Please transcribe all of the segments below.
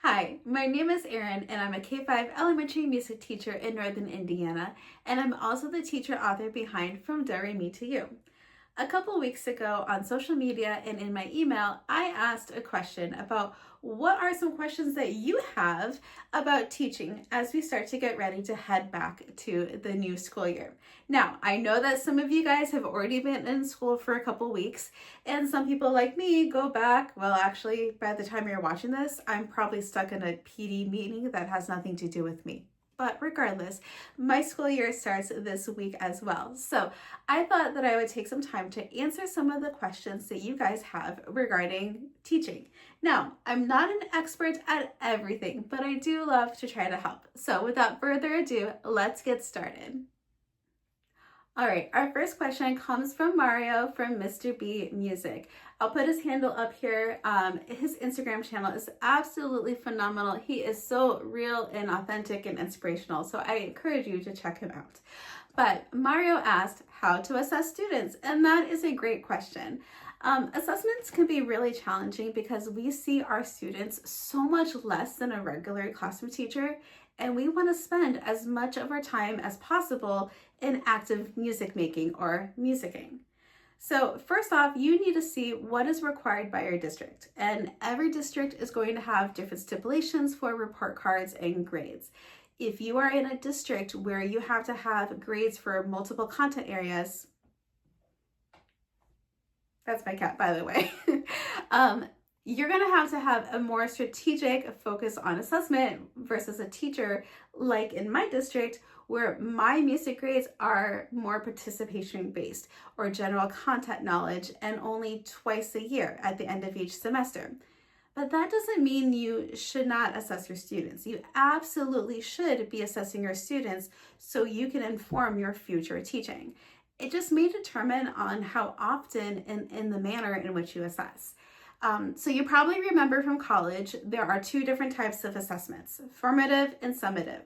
Hi, my name is Erin, and I'm a K-5 elementary music teacher in Northern Indiana, and I'm also the teacher author behind From Do Re Mi to You. A couple weeks ago on social media and in my email, I asked a question about what are some questions that you have about teaching as we start to get ready to head back to the new school year. Now, I know that some of you guys have already been in school for a couple weeks, and some people like me go back. Well, actually, by the time you're watching this, I'm probably stuck in a PD meeting that has nothing to do with me. But regardless, my school year starts this week as well. So I thought that I would take some time to answer some of the questions that you guys have regarding teaching. Now, I'm not an expert at everything, but I do love to try to help. So without further ado, let's get started. All right, our first question comes from Mario from Mr. B Music. I'll put his handle up here. His Instagram channel is absolutely phenomenal. He is so real and authentic and inspirational, so I encourage you to check him out. But Mario asked how to assess students, and that is a great question. Assessments can be really challenging because we see our students so much less than a regular classroom teacher, and we want to spend as much of our time as possible in active music making or musicking. So first off, you need to see what is required by your district, and every district is going to have different stipulations for report cards and grades. If you are in a district where you have to have grades for multiple content areas, that's my cat, by the way, you're going to have a more strategic focus on assessment versus a teacher like in my district where my music grades are more participation based or general content knowledge and only twice a year at the end of each semester. But that doesn't mean you should not assess your students. You absolutely should be assessing your students so you can inform your future teaching. It just may determine on how often and in the manner in which you assess. So you probably remember from college, there are two different types of assessments, formative and summative.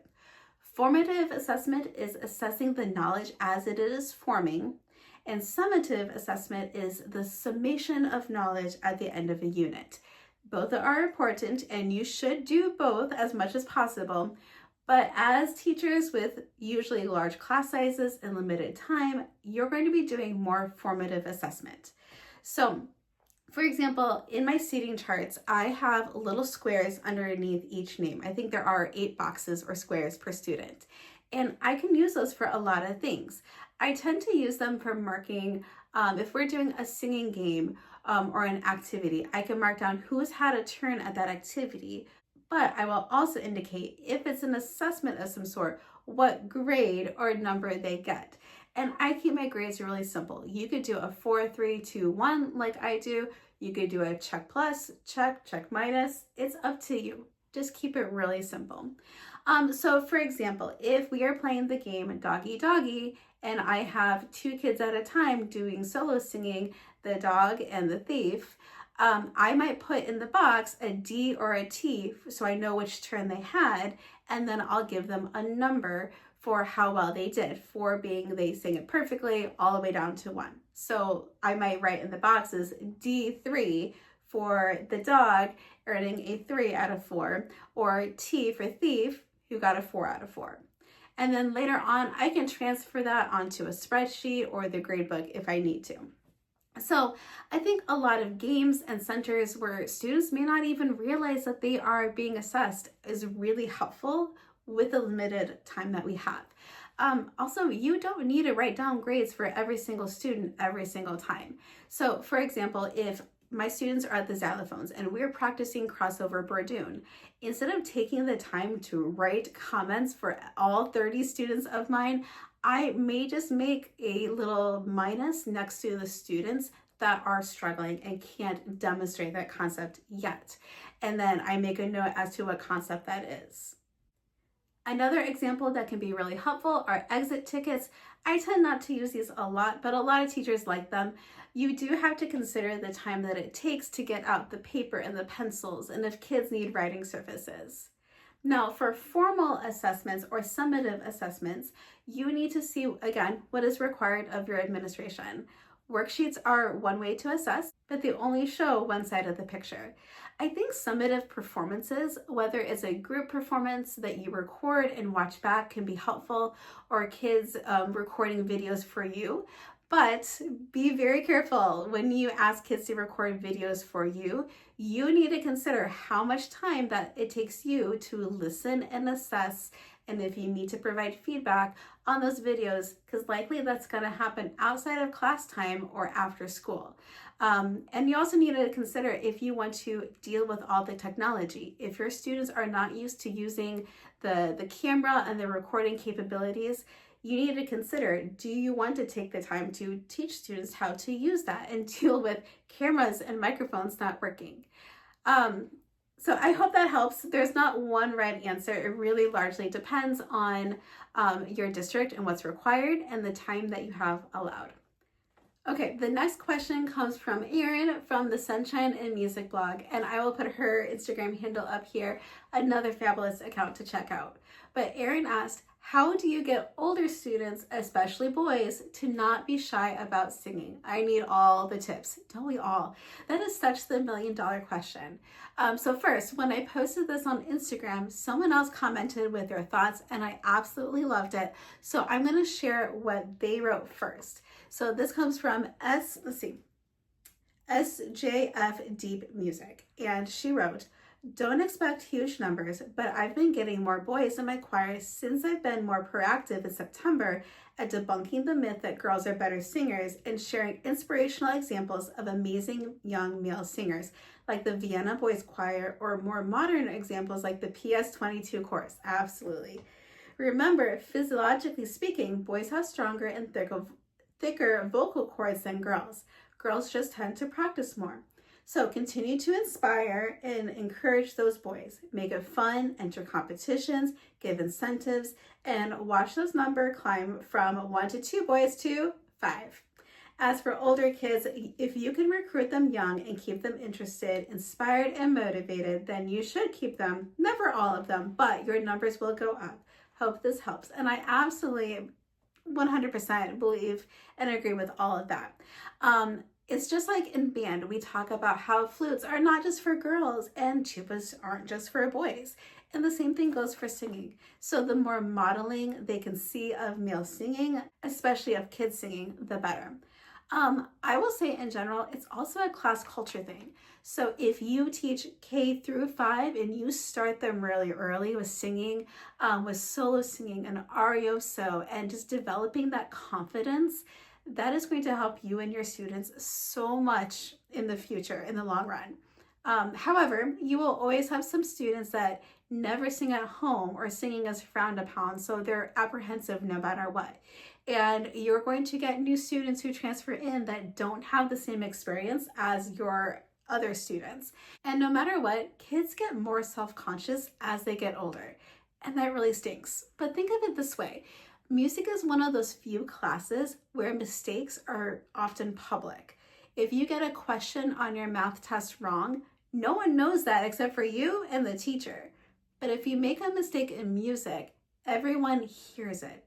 Formative assessment is assessing the knowledge as it is forming, and summative assessment is the summation of knowledge at the end of a unit. Both are important, and you should do both as much as possible. But as teachers with usually large class sizes and limited time, you're going to be doing more formative assessment. So, for example, in my seating charts, I have little squares underneath each name. I think there are 8 boxes or squares per student, and I can use those for a lot of things. I tend to use them for marking if we're doing a singing game or an activity. I can mark down who's had a turn at that activity, but I will also indicate if it's an assessment of some sort, what grade or number they get. And I keep my grades really simple. You could do a 4, 3, 2, 1 like I do. You could do a check plus, check minus. It's up to you. Just keep it really simple. So for example, if we are playing the game Doggy Doggy and I have 2 kids at a time doing solo singing, the dog and the thief, I might put in the box a D or a T so I know which turn they had, and then I'll give them a number for how well they did, 4 being they sang it perfectly all the way down to 1. So I might write in the boxes D3 for the dog earning a 3 out of 4, or T for thief who got a 4 out of 4. And then later on, I can transfer that onto a spreadsheet or the gradebook if I need to. So I think a lot of games and centers where students may not even realize that they are being assessed is really helpful with the limited time that we have. Also, you don't need to write down grades for every single student every single time. So for example, if my students are at the xylophones and we're practicing crossover Bordoon, instead of taking the time to write comments for all 30 students of mine, I may just make a little minus next to the students that are struggling and can't demonstrate that concept yet. And then I make a note as to what concept that is. Another example that can be really helpful are exit tickets. I tend not to use these a lot, but a lot of teachers like them. You do have to consider the time that it takes to get out the paper and the pencils, and if kids need writing surfaces. Now, for formal assessments or summative assessments, you need to see, again, what is required of your administration. Worksheets are one way to assess, but they only show one side of the picture. I think summative performances, whether it's a group performance that you record and watch back, can be helpful, or kids recording videos for you. But be very careful when you ask kids to record videos for you. You need to consider how much time that it takes you to listen and assess, and if you need to provide feedback on those videos, because likely that's going to happen outside of class time or after school. And you also need to consider if you want to deal with all the technology. If your students are not used to using the camera and the recording capabilities, you need to consider, do you want to take the time to teach students how to use that and deal with cameras and microphones not working? So I hope that helps. There's not one right answer. It really largely depends on your district and what's required and the time that you have allowed. Okay, the next question comes from Erin from the Sunshine and Music blog, and I will put her Instagram handle up here, another fabulous account to check out. But Erin asked, how do you get older students, especially boys, to not be shy about singing? I need all the tips. Don't we all? That is such the million-dollar question. So first, when I posted this on Instagram, someone else commented with their thoughts, and I absolutely loved it. So I'm going to share what they wrote first. So this comes from SJF Deep Music, and she wrote, don't expect huge numbers, but I've been getting more boys in my choir since I've been more proactive in September at debunking the myth that girls are better singers and sharing inspirational examples of amazing young male singers like the Vienna Boys Choir, or more modern examples like the PS22 chorus. Absolutely. Remember, physiologically speaking, boys have stronger and thicker vocal cords than girls. Girls just tend to practice more. So continue to inspire and encourage those boys. Make it fun, enter competitions, give incentives, and watch those numbers climb from 1 to 2 boys to 5. As for older kids, if you can recruit them young and keep them interested, inspired, and motivated, then you should keep them. Never all of them, but your numbers will go up. Hope this helps. And I absolutely 100% believe and agree with all of that. It's just like in band, we talk about how flutes are not just for girls and tubas aren't just for boys. And the same thing goes for singing. So the more modeling they can see of male singing, especially of kids singing, the better. I will say in general, it's also a class culture thing. So if you teach K through 5 and you start them really early with singing, with solo singing and arioso, and just developing that confidence, that is going to help you and your students so much in the future, in the long run. However, you will always have some students that never sing at home, or singing is frowned upon, so they're apprehensive no matter what. And you're going to get new students who transfer in that don't have the same experience as your other students. And no matter what, kids get more self-conscious as they get older. And that really stinks. But think of it this way. Music is one of those few classes where mistakes are often public. If you get a question on your math test wrong, no one knows that except for you and the teacher. But if you make a mistake in music, everyone hears it.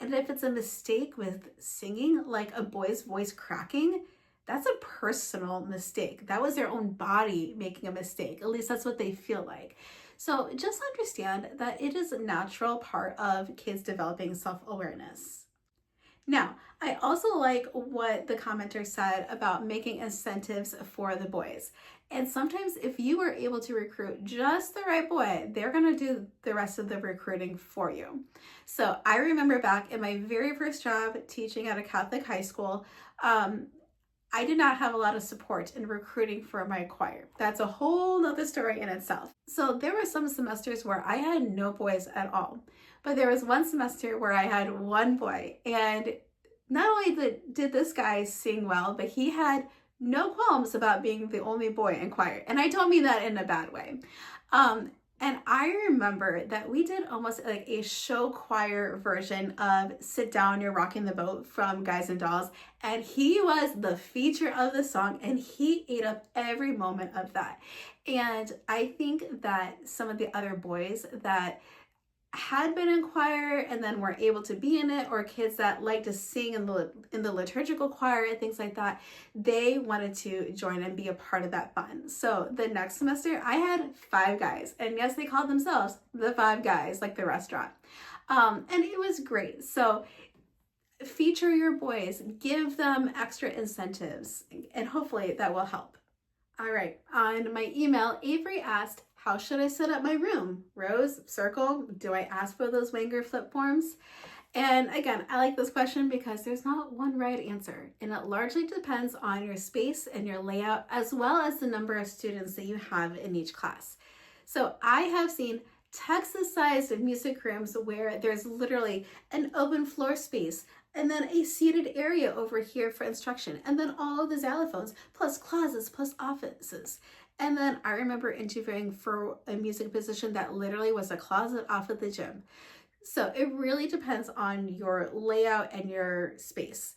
And if it's a mistake with singing, like a boy's voice cracking, that's a personal mistake. That was their own body making a mistake. At least that's what they feel like. So just understand that it is a natural part of kids developing self-awareness. Now, I also like what the commenter said about making incentives for the boys. And sometimes if you are able to recruit just the right boy, they're going to do the rest of the recruiting for you. So I remember back in my very first job teaching at a Catholic high school, I did not have a lot of support in recruiting for my choir. That's a whole nother story in itself. So there were some semesters where I had no boys at all, but there was one semester where I had one boy, and not only did this guy sing well, but he had no qualms about being the only boy in choir. And I don't mean that in a bad way. And I remember that we did almost like a show choir version of Sit Down, You're Rocking the Boat from Guys and Dolls. And he was the feature of the song, and he ate up every moment of that. And I think that some of the other boys that had been in choir and then weren't able to be in it, or kids that like to sing in the liturgical choir and things like that, they wanted to join and be a part of that fun. So the next semester I had 5 guys, and yes, they called themselves the 5 guys, like the restaurant. And it was great. So feature your boys, give them extra incentives, and hopefully that will help. All right, on my email, Avery asked, how should I set up my room? Rows, circle? Do I ask for those Wenger flip forms? And again, I like this question because there's not one right answer, and it largely depends on your space and your layout, as well as the number of students that you have in each class. So I have seen Texas-sized music rooms where there's literally an open floor space, and then a seated area over here for instruction, and then all of the xylophones, plus closets, plus offices. And then I remember interviewing for a music position that literally was a closet off of the gym. So it really depends on your layout and your space.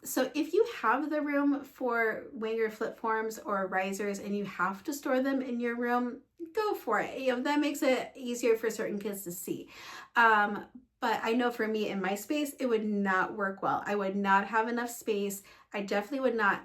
So if you have the room for Wenger flip forms or risers and you have to store them in your room, go for it. You know, that makes it easier for certain kids to see. But I know for me in my space, it would not work well. I would not have enough space. I definitely would not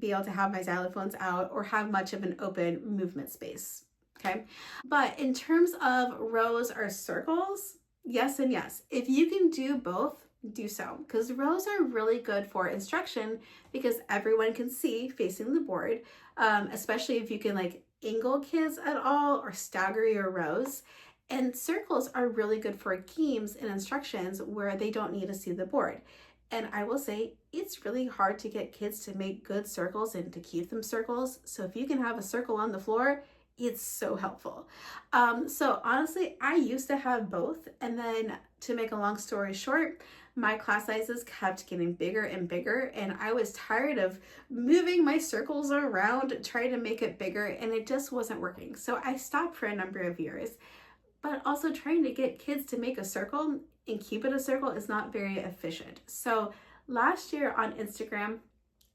be able to have my xylophones out or have much of an open movement space. Okay. But in terms of rows or circles, yes and yes. If you can do both, do so, because rows are really good for instruction because everyone can see facing the board, especially if you can like angle kids at all or stagger your rows. And circles are really good for games and instructions where they don't need to see the board. And I will say it's really hard to get kids to make good circles and to keep them circles. So if you can have a circle on the floor, it's so helpful. So honestly, I used to have both. And then to make a long story short, my class sizes kept getting bigger and bigger. And I was tired of moving my circles around, trying to make it bigger, and it just wasn't working. So I stopped for a number of years. But also trying to get kids to make a circle and keep it a circle is not very efficient. So last year on Instagram,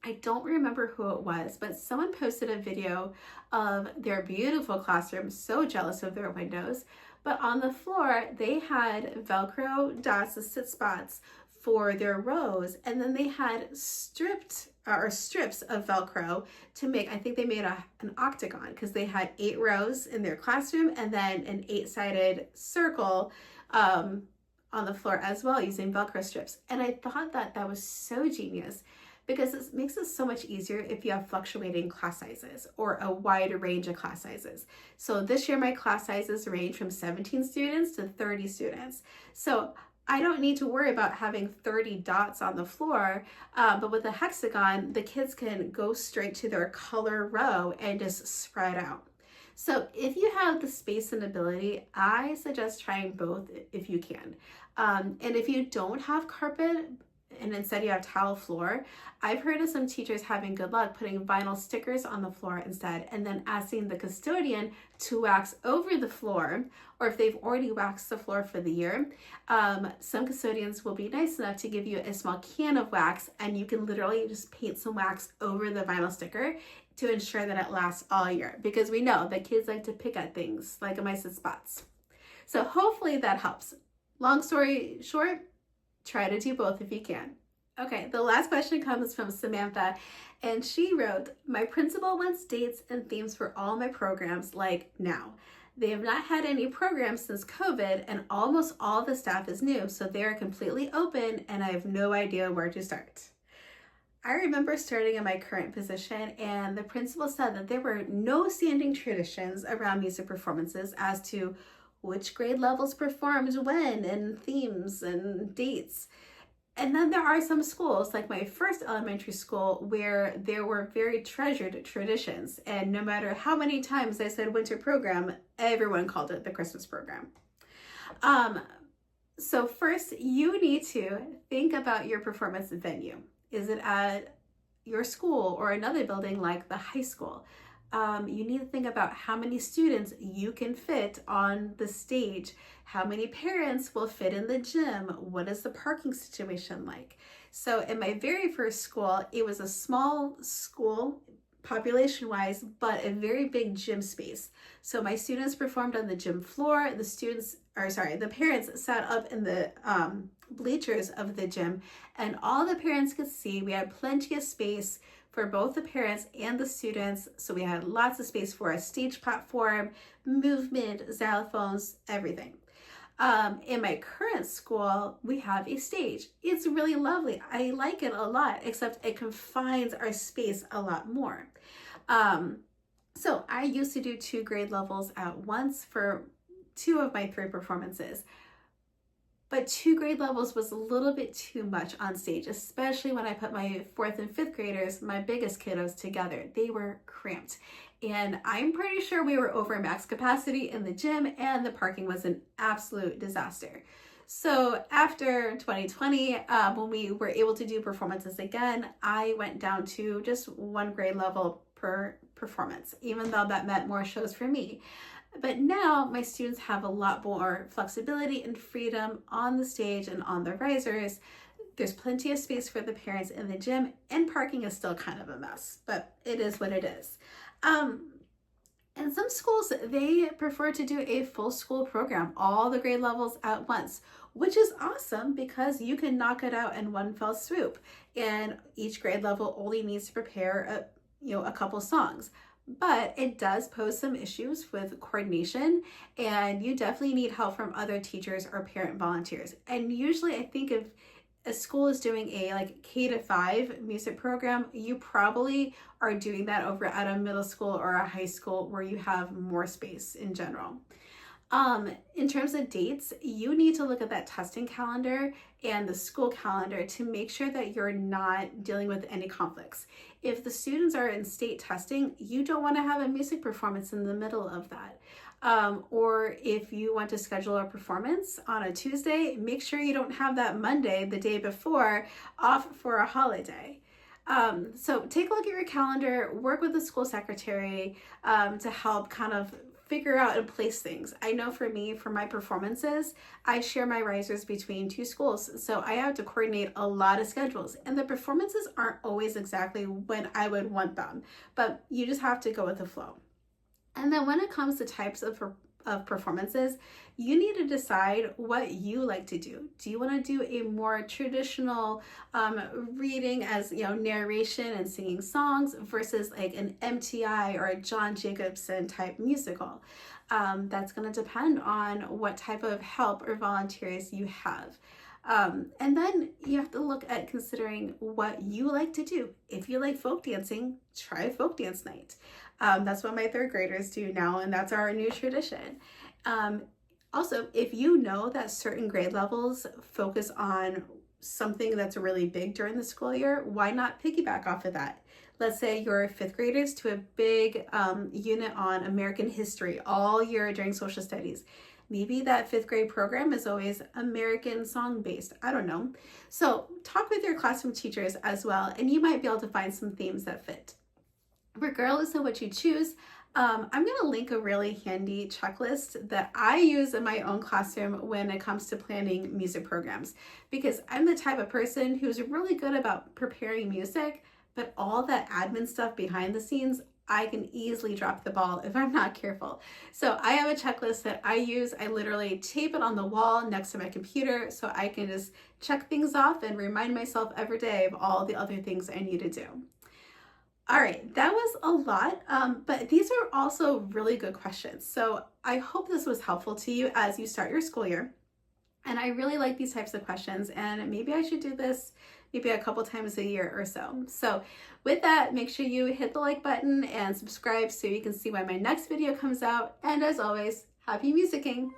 I don't remember who it was, but someone posted a video of their beautiful classroom, so jealous of their windows. But on the floor, they had Velcro dots as sit spots for their rows, and then they had strips of Velcro to make, I think they made an octagon because they had 8 rows in their classroom and then an 8-sided circle on the floor as well using Velcro strips. And I thought that that was so genius because it makes it so much easier if you have fluctuating class sizes or a wide range of class sizes. So this year my class sizes range from 17 students to 30 students. So I don't need to worry about having 30 dots on the floor, but with a hexagon, the kids can go straight to their color row and just spread out. So if you have the space and ability, I suggest trying both if you can. And if you don't have carpet, and instead you have tile floor, I've heard of some teachers having good luck putting vinyl stickers on the floor instead, and then asking the custodian to wax over the floor, or if they've already waxed the floor for the year, some custodians will be nice enough to give you a small can of wax, and you can literally just paint some wax over the vinyl sticker to ensure that it lasts all year, because we know that kids like to pick at things like mice and spots. So hopefully that helps. Long story short, try to do both if you can. Okay, the last question comes from Samantha, and she wrote, my principal wants dates and themes for all my programs like now. They have not had any programs since COVID, and almost all the staff is new, so they are completely open, and I have no idea where to start. I remember starting in my current position, and the principal said that there were no standing traditions around music performances as to which grade levels performed when, and themes and dates. And then there are some schools, like my first elementary school, where there were very treasured traditions. And no matter how many times I said winter program, everyone called it the Christmas program. So first, you need to think about your performance venue. Is it at your school or another building like the high school? You need to think about how many students you can fit on the stage, how many parents will fit in the gym, what is the parking situation like. So in my very first school, it was a small school, population-wise, but a very big gym space. So my students performed on the gym floor. The parents sat up in the bleachers of the gym, and all the parents could see. We had plenty of space for both the parents and the students. So we had lots of space for a stage platform, movement, xylophones, everything. In my current school, we have a stage. It's really lovely. I like it a lot, except it confines our space a lot more. So I used to do 2 grade levels at once for 2 of my 3 performances. But 2 grade levels was a little bit too much on stage, especially when I put my 4th and 5th graders, my biggest kiddos, together. They were cramped. And I'm pretty sure we were over max capacity in the gym, and the parking was an absolute disaster. So after 2020, when we were able to do performances again, I went down to just 1 grade level per performance, even though that meant more shows for me. But now my students have a lot more flexibility and freedom on the stage and on the risers. There's plenty of space for the parents in the gym, and parking is still kind of a mess, but it is what it is. And some schools, they prefer to do a full school program, all the grade levels at once, which is awesome because you can knock it out in one fell swoop, and each grade level only needs to prepare a couple songs. But it does pose some issues with coordination, and you definitely need help from other teachers or parent volunteers. And usually I think if a school is doing a K-5 music program, you probably are doing that over at a middle school or a high school where you have more space in general. In terms of dates, you need to look at that testing calendar and the school calendar to make sure that you're not dealing with any conflicts. If the students are in state testing, you don't want to have a music performance in the middle of that. Or if you want to schedule a performance on a Tuesday, make sure you don't have that Monday, the day before, off for a holiday. So take a look at your calendar, work with the school secretary to help kind of figure out and place things. I know for me, for my performances, I share my risers between 2 schools, so I have to coordinate a lot of schedules, and the performances aren't always exactly when I would want them, but you just have to go with the flow. And then when it comes to types of performances, you need to decide what you like to do. Do you want to do a more traditional reading as narration and singing songs versus like an MTI or a John Jacobson type musical? That's going to depend on what type of help or volunteers you have. And then you have to look at considering what you like to do. If you like folk dancing, try a folk dance night. That's what my 3rd graders do now, and that's our new tradition. Also, if you know that certain grade levels focus on something that's really big during the school year, why not piggyback off of that? Let's say your 5th graders do a big unit on American history all year during social studies. Maybe that 5th grade program is always American song based. I don't know. So talk with your classroom teachers as well, and you might be able to find some themes that fit. Regardless of what you choose, I'm going to link a really handy checklist that I use in my own classroom when it comes to planning music programs, because I'm the type of person who's really good about preparing music, but all that admin stuff behind the scenes, I can easily drop the ball if I'm not careful. So I have a checklist that I use. I literally tape it on the wall next to my computer so I can just check things off and remind myself every day of all the other things I need to do. All right, that was a lot, but these are also really good questions. So I hope this was helpful to you as you start your school year. And I really like these types of questions, and maybe I should do this maybe a couple times a year or so. So with that, make sure you hit the like button and subscribe so you can see when my next video comes out. And as always, happy musicking!